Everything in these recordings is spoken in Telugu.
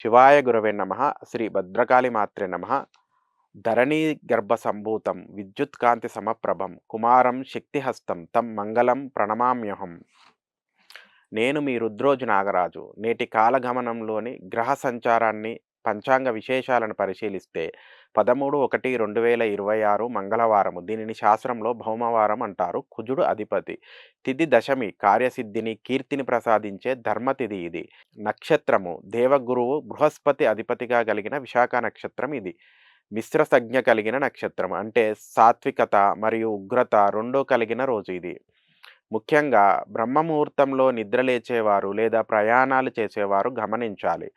శివాయ గురవే నమః. శ్రీ భద్రకాళి మాత్రే నమః. ధరణీ గర్భ సంభూతం విద్యుత్కాంతి సమప్రభం కుమారం శక్తిహస్తం తం మంగళం ప్రణమామ్యహం. నేను మీ రుద్రోజు నాగరాజు. నేటి కాలగమనంలోని గ్రహ సంచారాన్ని, పంచాంగ విశేషాలను పరిశీలిస్తే 13/1/2026 మంగళవారము. దీనిని శాస్త్రంలో భౌమవారం అంటారు. కుజుడు అధిపతి. తిథి దశమి. కార్యసిద్ధిని, కీర్తిని ప్రసాదించే ధర్మతిథి ఇది. నక్షత్రము దేవగురువు బృహస్పతి అధిపతిగా కలిగిన విశాఖ నక్షత్రం ఇది. మిశ్ర సంజ్ఞ కలిగిన నక్షత్రం. అంటే సాత్వికత మరియు ఉగ్రత రెండూ కలిగిన రోజు ఇది. ముఖ్యంగా బ్రహ్మముహూర్తంలో నిద్రలేచేవారు లేదా ప్రయాణాలు చేసేవారు గమనించాలి.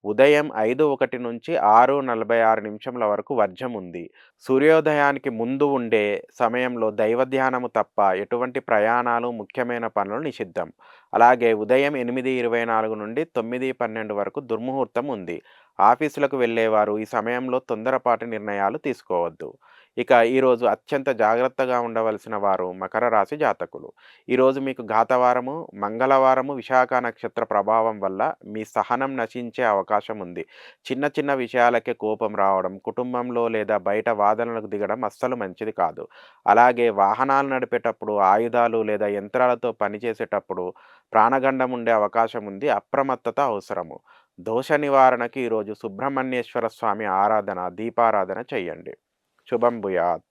ఉదయం 5:01 నుంచి 6:46 నిమిషముల వరకు వర్జం ఉంది. సూర్యోదయానికి ముందు ఉండే సమయంలో దైవ ధ్యానము తప్ప ఎటువంటి ప్రయాణాలు, ముఖ్యమైన పనులు నిషిద్ధం. అలాగే ఉదయం 8:24 నుండి 9:12 వరకు దుర్ముహూర్తం ఉంది. ఆఫీసులకు వెళ్ళేవారు ఈ సమయంలో తొందరపాటు నిర్ణయాలు తీసుకోవద్దు. ఇక ఈరోజు అత్యంత జాగ్రత్తగా ఉండవలసిన వారు మకర రాశి జాతకులు. ఈరోజు మీకు ఘాతవారము, మంగళవారము విశాఖ నక్షత్ర ప్రభావం వల్ల మీ సహనం నశించే అవకాశం ఉంది. చిన్న చిన్న విషయాలకే కోపం రావడం, కుటుంబంలో లేదా బయట వాదనలకు దిగడం అస్సలు మంచిది కాదు. అలాగే వాహనాలు నడిపేటప్పుడు, ఆయుధాలు లేదా యంత్రాలతో పనిచేసేటప్పుడు ప్రాణగండం ఉండే అవకాశం ఉంది. అప్రమత్తత అవసరము. దోష నివారణకి ఈరోజు సుబ్రహ్మణ్యేశ్వర స్వామి ఆరాధన, దీపారాధన చేయండి. శుభం భూయాత్.